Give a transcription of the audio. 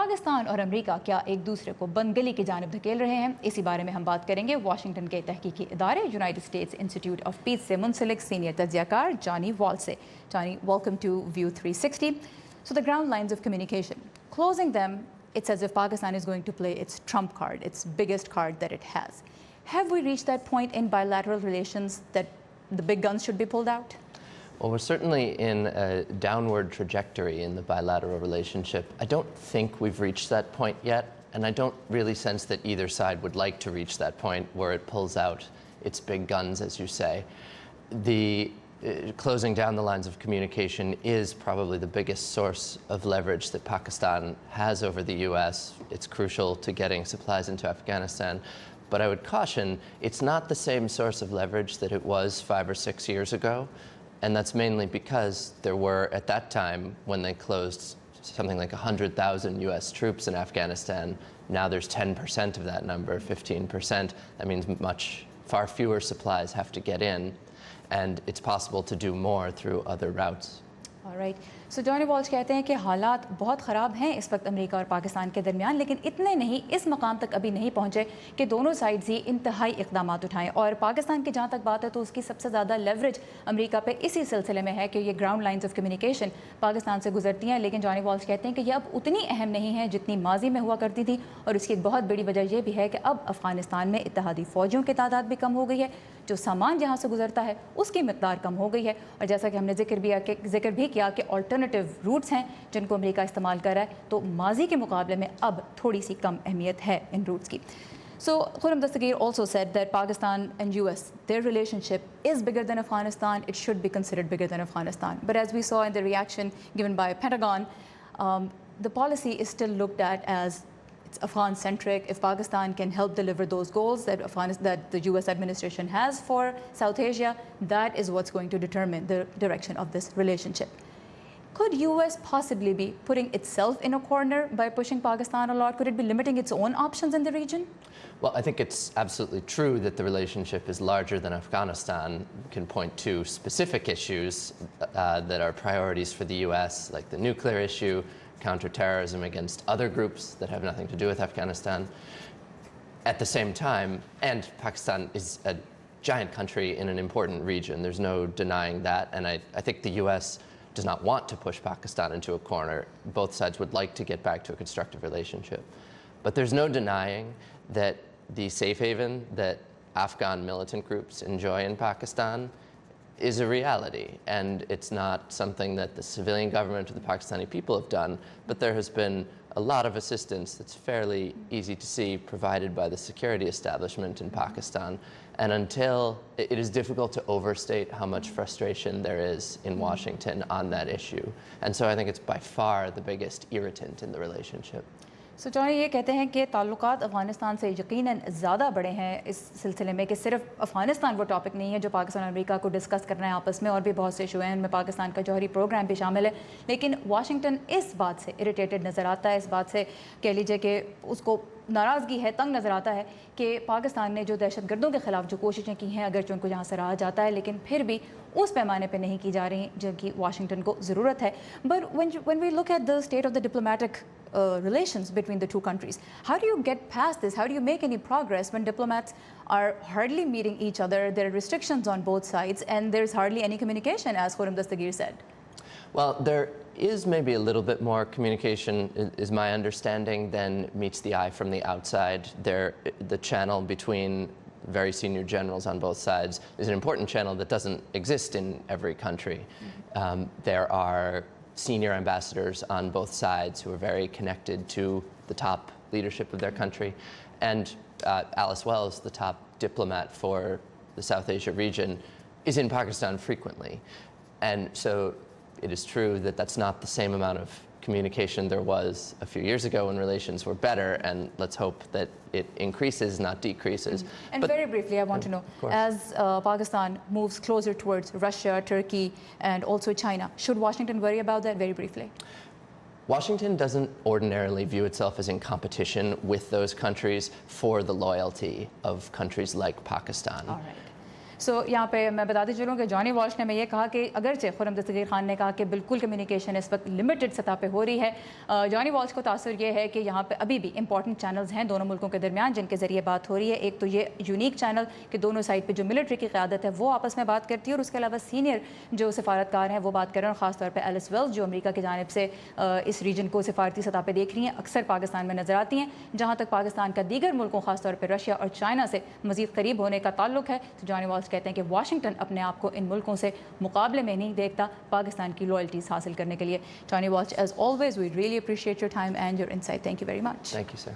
पाकिस्तान और अमेरिका क्या एक दूसरे को बंदगली की जानिब धकेल रहे हैं? इसी बारे में हम बात करेंगे वाशिंगटन के तहकीकी इदारे United States Institute of Peace से मुंसलिक सीनियर तज्जियाकार जॉनी वॉल से। Johnny, welcome to view 360. So the ground lines of communication, closing them, it's as if Pakistan is going to play its trump card, its biggest card that it has. Have we reached that point in bilateral relations that the big guns should be pulled out? Well, we're certainly in a downward trajectory in the bilateral relationship. I don't think we've reached that point yet, and I don't really sense that either side would like to reach that point where it pulls out its big guns, as you say. Closing down the lines of communication is probably the biggest source of leverage that Pakistan has over the US. It's crucial to getting supplies into Afghanistan. But I would caution, it's not the same source of leverage that it was 5 or 6 years ago. And that's mainly because there were, at that time, when they closed something like 100,000 US troops in Afghanistan, now there's 10% of that number, 15%. That means far fewer supplies have to get in, and it's possible to do more through other routes. Alright. So Johnny Walsh कहते हैं कि हालात बहुत ख़राब हैं इस वक्त America और पाकिस्तान के दरमियान, लेकिन इतने नहीं, इस मकाम तक अभी नहीं पहुँचे कि दोनों साइड्स ही इंतहाई इक़दाम उठाएं। और पाकिस्तान की जहाँ तक बात है तो उसकी सबसे ज़्यादा लेवरेज अमेरिका पे इसी सिलसिले में है कि ये ground lines of communication Pakistan से गुजरती हैं। लेकिन जॉनी वॉल्श कहते हैं कि ये अब उतनी अहम नहीं है जितनी माजी में हुआ करती थी, और इसकी एक बहुत बड़ी वजह यह भी है कि अब अफ़गानिस्तान में इत्तेहादी फ़ौजियों की तादाद भी कम हो गई है, जो सामान जहाँ से गुजरता है उसकी मिकदार कम हो गई है, और जैसा कि हमने जिक्र भी किया कि अल्टरनेटिव रूट्स हैं जिनको अमेरिका इस्तेमाल कर रहा है, तो माजी के मुकाबले में अब थोड़ी सी कम अहमियत है इन रूट्स की। So Khurram Dastagir also said that Pakistan and US, their relationship is bigger than Afghanistan. It should be considered bigger than Afghanistan. But as we saw in the reaction given by Pentagon, the policy is still looked at as it's Afghan-centric. If Pakistan can help deliver those goals that the US administration has for South Asia, that is what's going to determine the direction of this relationship. Could US possibly be putting itself in a corner by pushing Pakistan a lot? Could it be limiting its own options in the region? Well, I think it's absolutely true that the relationship is larger than Afghanistan. We can point to specific issues that are priorities for the US, like the nuclear issue, counterterrorism against other groups that have nothing to do with Afghanistan. At the same time, and Pakistan is a giant country in an important region, there's no denying that, and I think the US does not want to push Pakistan into a corner. Both sides would like to get back to a constructive relationship. But there's no denying that the safe haven that Afghan militant groups enjoy in Pakistan is a reality. And it's not something that the civilian government or the Pakistani people have done, but there has been a lot of assistance that's fairly easy to see provided by the security establishment in Pakistan. And until it is difficult to overstate how much frustration there is in Washington on that issue. And so I think it's by far the biggest irritant in the relationship. So Johnny ये कहते हैं कि ताल्लुकात अफ़गानिस्तान से यकीनन ज़्यादा बड़े हैं इस सिलसिले में कि सिर्फ अफ़गानिस्तान वो टॉपिक नहीं है जो पाकिस्तान और अमेरिका को डिस्कस करना है आपस में, और भी बहुत से इशू हैं, उनमें पाकिस्तान का जौहरी प्रोग्राम भी शामिल है। लेकिन वाशिंगटन इस बात से इरिटेटेड नज़र आता है, इस बात से कह लीजिए कि उसको नाराज़गी है, तंग नज़र आता है कि पाकिस्तान ने जो दहशत गर्दों के ख़िलाफ़ जो कोशिशें की हैं, अगरचे उनको जहाँ से रहा जाता है, लेकिन फिर भी उस पैमाने पे नहीं की जा रही जिनकी वाशिंगटन को ज़रूरत है। But when we look at the state of the diplomatic relations between the two countries, how do you get past this? How do you make any progress when diplomats are hardly meeting each other? There are restrictions on both sides, and there's hardly any communication, as Khurram Dastagir said. Well, there is maybe a little bit more communication, is my understanding, than meets the eye from the outside. The channel between very senior generals on both sides is an important channel that doesn't exist in every country. There are senior ambassadors on both sides who are very connected to the top leadership of their country. And Alice Wells, the top diplomat for the South Asia region, is in Pakistan frequently. And so it is true that that's not the same amount of communication there was a few years ago when relations were better, and let's hope that it increases, not decreases. And but very briefly, I want to know, as Pakistan moves closer towards Russia, Turkey, and also China, should Washington worry about that? Very briefly. Washington doesn't ordinarily view itself as in competition with those countries for the loyalty of countries like Pakistan. All right. सो यहाँ पे मैं बताते चलूँ कि Johnny Walsh ने मैं ये कहा कि अगरचे खुर्रम दस्तगीर खान ने कहा कि बिल्कुल कम्युनिकेशन इस वक्त लिमिटेड सतह पे हो रही है, जॉनी वॉल्श को तासुर ये है कि यहाँ पे अभी भी इंपॉर्टेंट चैनल्स हैं दोनों मुल्कों के दरमियान जिनके ज़रिए बात हो रही है। एक तो ये यूनिक चैनल कि दोनों साइड पे जो मिलिट्री की क़यादत है वो आपस में बात करती है, और उसके अलावा सीनियर जो सफारतकार हैं वो बात कर रहे हैं, और ख़ासतौर पर एलिस वेल्स जो अमेरिका की जानिब से इस रीजन को सिफारती सतह पर देख रही हैं, अक्सर पाकिस्तान में नजर आती हैं। जहाँ तक पाकिस्तान का दीगर मुल्कों खासतौर पर रशिया और चाइना से मज़ीद करीब होने का ताल्लुक है, तो जॉनी वॉल्श कहते हैं कि वाशिंगटन अपने आप को इन मुल्कों से मुकाबले में नहीं देखता पाकिस्तान की लॉयल्टीज़ हासिल करने के लिए। Johnny Walsh, as always we really appreciate your time and your insight. Thank you very much. Thank you, sir.